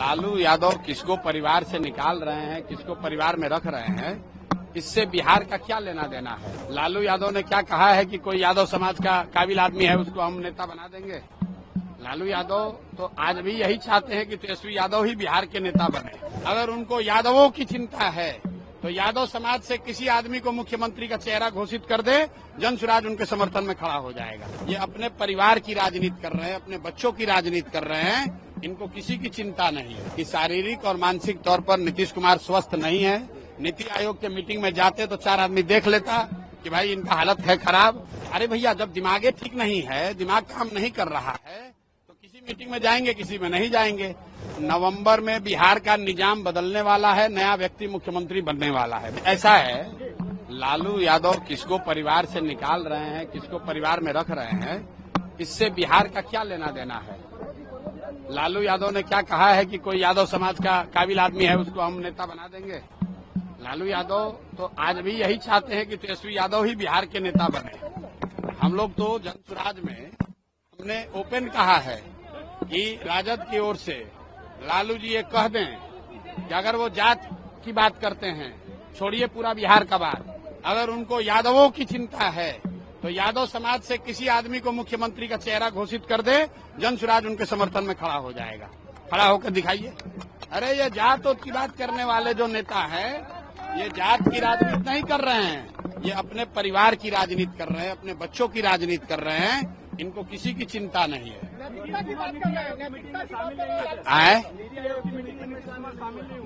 लालू यादव किसको परिवार से निकाल रहे हैं, किसको परिवार में रख रहे हैं, इससे बिहार का क्या लेना देना है। लालू यादव ने क्या कहा है कि कोई यादव समाज का काबिल आदमी है उसको हम नेता बना देंगे। लालू यादव तो आज भी यही चाहते हैं कि तेजस्वी यादव ही बिहार के नेता बने। अगर उनको यादवों की चिंता है तो यादव समाज से किसी आदमी को मुख्यमंत्री का चेहरा घोषित कर दे, जन स्वराज उनके समर्थन में खड़ा हो जाएगा। ये अपने परिवार की राजनीति कर रहे हैं, अपने बच्चों की राजनीति कर रहे हैं। इनको किसी की चिंता नहीं है कि शारीरिक और मानसिक तौर पर नीतीश कुमार स्वस्थ नहीं है। नीति आयोग के मीटिंग में जाते तो 4 आदमी देख लेता कि भाई इनका हालत है खराब। अरे भैया, जब दिमागे ठीक नहीं है, दिमाग काम नहीं कर रहा है तो किसी मीटिंग में जाएंगे, किसी में नहीं जाएंगे। नवंबर में बिहार का निजाम बदलने वाला है, नया व्यक्ति मुख्यमंत्री बनने वाला है। ऐसा है, लालू यादव किसको परिवार से निकाल रहे हैं, किसको परिवार में रख रहे हैं, इससे बिहार का क्या लेना देना है। लालू यादव ने क्या कहा है कि कोई यादव समाज का काबिल आदमी है उसको हम नेता बना देंगे। लालू यादव तो आज भी यही चाहते हैं कि तेजस्वी यादव ही बिहार के नेता बने। हम लोग तो जन स्वराज में हमने ओपन कहा है कि राजद की ओर से लालू जी ये कह दें कि अगर वो जात की बात करते हैं, छोड़िए पूरा बिहार का बात, अगर उनको यादवों की चिंता है तो यादव समाज से किसी आदमी को मुख्यमंत्री का चेहरा घोषित कर दे, जन स्वराज उनके समर्थन में खड़ा हो जाएगा। खड़ा होकर दिखाइए। अरे ये जात की बात करने वाले जो नेता है, ये जात की राजनीति नहीं कर रहे हैं, ये अपने परिवार की राजनीति कर रहे हैं, अपने बच्चों की राजनीति कर रहे हैं। इनको किसी की चिंता नहीं है।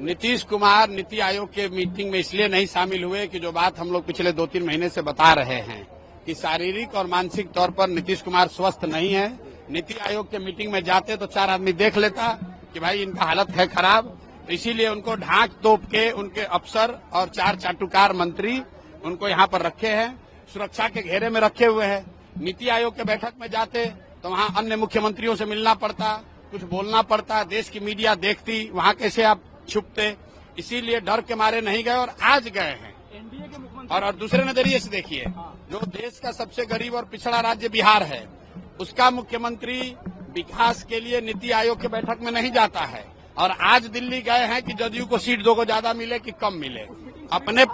नीतीश कुमार नीति आयोग के मीटिंग में इसलिए नहीं शामिल हुए कि जो बात हम लोग पिछले 2-3 महीने से बता रहे हैं कि शारीरिक और मानसिक तौर पर नीतीश कुमार स्वस्थ नहीं है। नीति आयोग के मीटिंग में जाते तो 4 आदमी देख लेता कि भाई इनका हालत है खराब। तो इसीलिए उनको ढांक तोप के उनके अफसर और 4 चाटुकार मंत्री उनको यहाँ पर रखे हैं, सुरक्षा के घेरे में रखे हुए हैं। नीति आयोग के बैठक में जाते तो वहाँ अन्य मुख्यमंत्रियों से मिलना पड़ता, कुछ बोलना पड़ता, देश की मीडिया देखती, वहाँ कैसे आप छुपते। इसीलिए डर के मारे नहीं गए और आज गए हैं। और दूसरे नजरिए से देखिए, जो देश का सबसे गरीब और पिछड़ा राज्य बिहार है, उसका मुख्यमंत्री विकास के लिए नीति आयोग के बैठक में नहीं जाता है। और आज दिल्ली गए हैं कि जदयू को सीट 2 को ज्यादा मिले कि कम मिले। अपने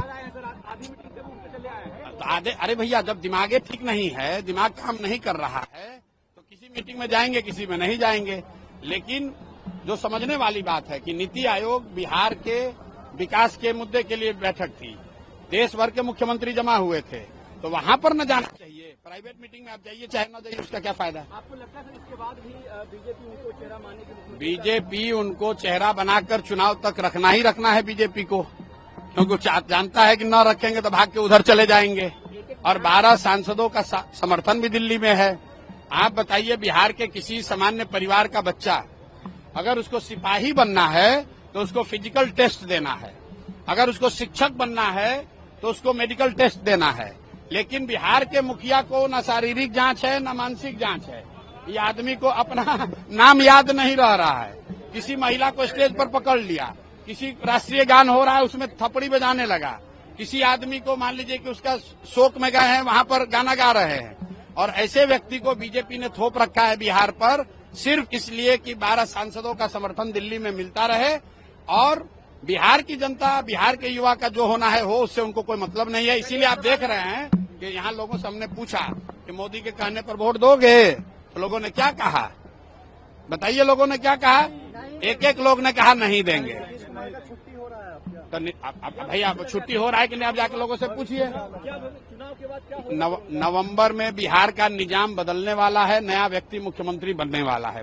अरे भैया, जब दिमागे ठीक नहीं है, दिमाग काम नहीं कर रहा है तो किसी मीटिंग में जाएंगे, किसी में नहीं जाएंगे। लेकिन जो समझने वाली बात है कि नीति आयोग बिहार के विकास के मुद्दे के लिए बैठक थी, देश भर के मुख्यमंत्री जमा हुए थे, तो वहां पर न जाना चाहिए। प्राइवेट मीटिंग में आप जाइए चाहे न जाइए, उसका क्या फायदा। आपको लगता है इसके बाद भी बीजेपी उनको चेहरा मानने की, बीजेपी उनको चेहरा बनाकर चुनाव तक रखना ही रखना है बीजेपी को, क्योंकि जानता है कि न रखेंगे तो भाग के उधर चले जाएंगे। और 12 सांसदों का समर्थन भी दिल्ली में है। आप बताइए, बिहार के किसी सामान्य परिवार का बच्चा अगर उसको सिपाही बनना है तो उसको फिजिकल टेस्ट देना है, अगर उसको शिक्षक बनना है तो उसको मेडिकल टेस्ट देना है। लेकिन बिहार के मुखिया को न शारीरिक जांच है न मानसिक जांच है। ये आदमी को अपना नाम याद नहीं रह रहा है। किसी महिला को स्टेज पर पकड़ लिया, किसी राष्ट्रीय गान हो रहा है उसमें थपड़ी बजाने लगा, किसी आदमी को मान लीजिए कि उसका शोक में गए हैं वहां पर गाना गा रहे हैं। और ऐसे व्यक्ति को बीजेपी ने थोप रखा है बिहार पर, सिर्फ इसलिए कि 12 सांसदों का समर्थन दिल्ली में मिलता रहे। और बिहार की जनता, बिहार के युवा का जो होना है हो, उससे उनको कोई मतलब नहीं है। इसीलिए आप देख रहे हैं कि यहाँ लोगों से हमने पूछा कि मोदी के कहने पर वोट दोगे, तो लोगों ने क्या कहा बताइए। लोगों ने क्या कहा? एक लोग ने कहा नहीं देंगे। तो भैया छुट्टी हो रहा है कि नहीं, आप जाके लोगों से पूछिए। नवंबर में बिहार का निजाम बदलने वाला है, नया व्यक्ति मुख्यमंत्री बनने वाला है।